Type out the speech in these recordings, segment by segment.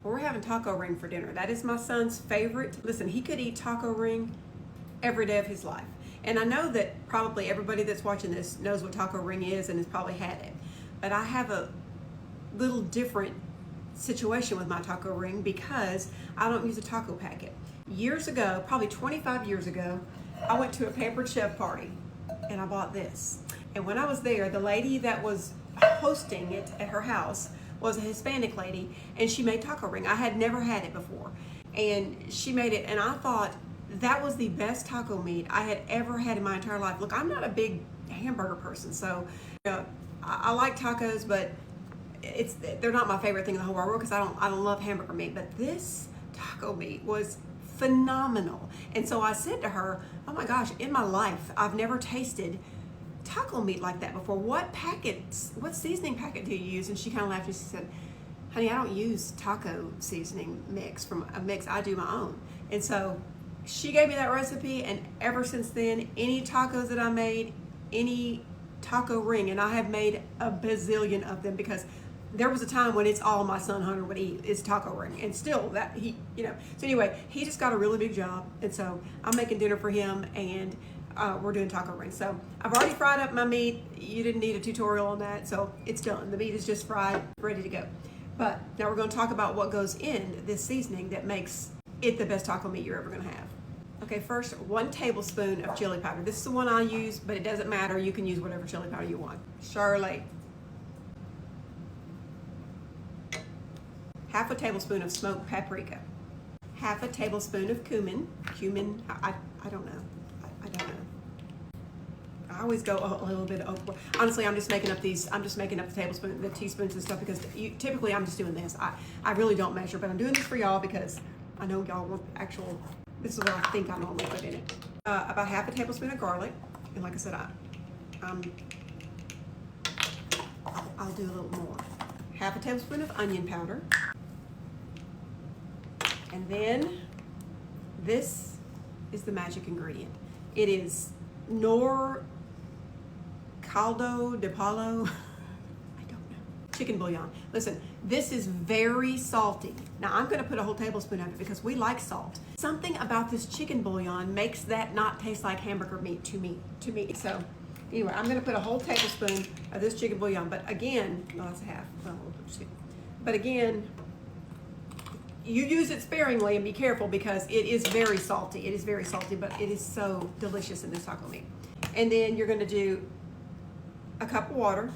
We're having taco ring for dinner. That is my son's favorite. Listen, he could eat taco ring every day of his life. And I know that probably everybody that's watching this knows what taco ring is and has probably had it. But I have a little different situation with my taco ring because I don't use a taco packet. Years ago, probably 25 years ago, I went to a Pampered Chef party and I bought this. And when I was there, the lady that was hosting it at her house was a Hispanic lady, and she made taco ring. I had never had it before, and she made it, and I thought that was the best taco meat I had ever had in my entire life. Look, I'm not a big hamburger person, so I like tacos, but they're not my favorite thing in the whole world because I don't love hamburger meat. But this taco meat was phenomenal, and so I said to her, "Oh my gosh, in my life, I've never tasted taco meat like that before. What seasoning packet do you use?" And she kind of laughed and she said, "Honey, I don't use taco seasoning mix from a mix. I do my own." And so she gave me that recipe, and ever since then, any tacos that I made, any taco ring, and I have made a bazillion of them because there was a time when it's all my son Hunter would eat is taco ring, and still that so anyway, he just got a really big job, and so I'm making dinner for him, and we're doing taco ring. So I've already fried up my meat. You didn't need a tutorial on that, so it's done. The meat is just fried, ready to go. But now we're going to talk about what goes in this seasoning that makes it the best taco meat you're ever going to have. Okay, first, 1 tablespoon of chili powder. This is the one I use, but it doesn't matter. You can use whatever chili powder you want. Charlotte. 1/2 tablespoon of smoked paprika. 1/2 tablespoon of cumin. Cumin, I don't know. I don't know. I always go a little bit over. Honestly, I'm just making up the tablespoon, the teaspoons and stuff because typically I'm just doing this. I really don't measure, but I'm doing this for y'all because I know y'all want actual. This is what I think I normally put in it. About 1/2 tablespoon of garlic, and like I said, I'll do a little more. 1/2 tablespoon of onion powder, and then this is the magic ingredient. It is Knorr Caldo de Pollo. I don't know. Chicken bouillon. Listen, this is very salty. Now I'm going to put a whole tablespoon of it because we like salt. Something about this chicken bouillon makes that not taste like hamburger meat to me. So anyway, I'm going to put a whole tablespoon of this chicken bouillon. But again, no, that's 1/2. But again, you use it sparingly and be careful because it is very salty. It is very salty, but it is so delicious in this taco meat. And then you're going to do a cup of water,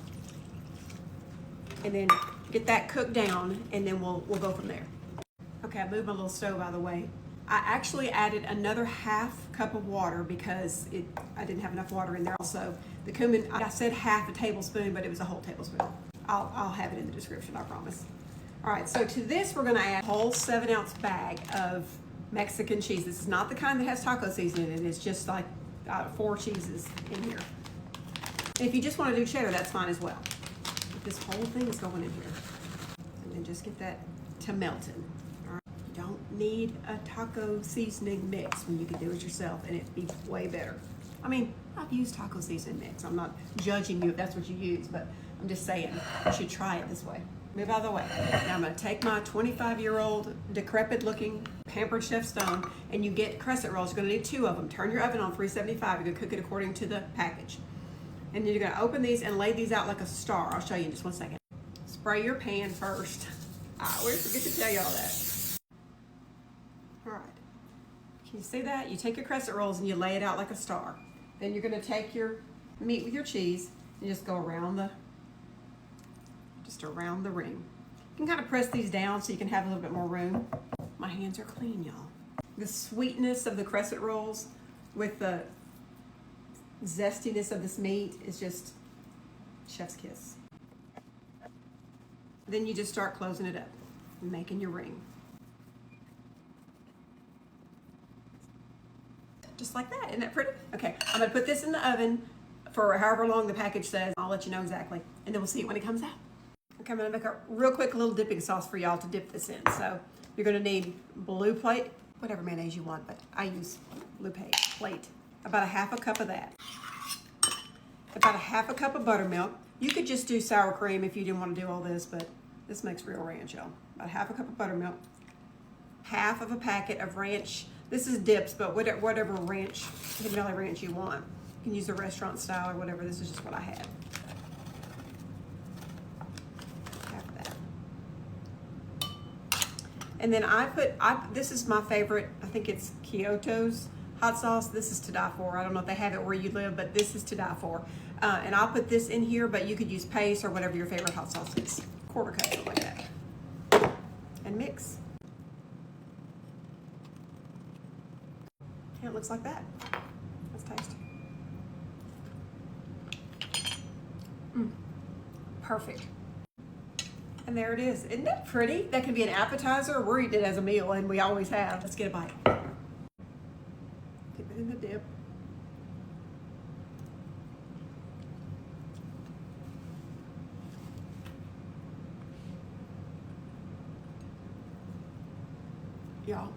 and then get that cooked down, and then we'll go from there. Okay, I moved my little stove out of the way. I actually added another 1/2 cup of water because I didn't have enough water in there. Also, the cumin, I said 1/2 tablespoon, but it was a whole tablespoon. I'll have it in the description, I promise. All right, so to this, we're gonna add a whole 7-ounce bag of Mexican cheese. This is not the kind that has taco seasoning in it. It's just like 4 cheeses in here. And if you just wanna do cheddar, that's fine as well. But this whole thing is going in here. And then just get that to melting. All right, you don't need a taco seasoning mix when you can do it yourself and it'd be way better. I mean, I've used taco seasoning mix. I'm not judging you if that's what you use, but I'm just saying you should try it this way. Move out of the way. Now I'm going to take my 25-year-old decrepit looking Pampered Chef stone, and you get crescent rolls. You're going to need 2 of them. Turn your oven on 375. You're going to cook it according to the package. And then you're going to open these and lay these out like a star. I'll show you in just 1 second. Spray your pan first. I always forget to tell you all that. All right. Can you see that? You take your crescent rolls and you lay it out like a star. Then you're going to take your meat with your cheese and just go around the ring. You can kind of press these down so you can have a little bit more room. My hands are clean, y'all. The sweetness of the crescent rolls with the zestiness of this meat is just chef's kiss. Then you just start closing it up and making your ring. Just like that. Isn't that pretty? Okay, I'm going to put this in the oven for however long the package says. I'll let you know exactly, and then we'll see it when it comes out. Okay, I'm going to make a real quick little dipping sauce for y'all to dip this in. So you're going to need blue plate, whatever mayonnaise you want, but I use blue plate. About 1/2 cup of that. About 1/2 cup of buttermilk. You could just do sour cream if you didn't want to do all this, but This makes real ranch, y'all. About half a cup of buttermilk, half of a packet of ranch. This is dips, but whatever ranch, Hidden Valley ranch you want. You can use the restaurant style or whatever. This is just what I had. Half of that. And then this is my favorite, I think it's Kyoto's hot sauce. This is to die for. I don't know if they have it where you live, but this is to die for. And I'll put this in here, but you could use paste or whatever your favorite hot sauce is. Quarter cup, something like that. And mix. And it looks like that. Let's taste. Perfect. And there it is. Isn't that pretty? That could be an appetizer. We're eating it as a meal, and we always have. Let's get a bite. Dip it in the dip. Y'all,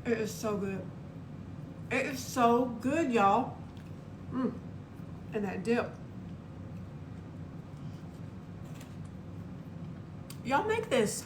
it is so good. It is so good, y'all. And that dip. Y'all make this.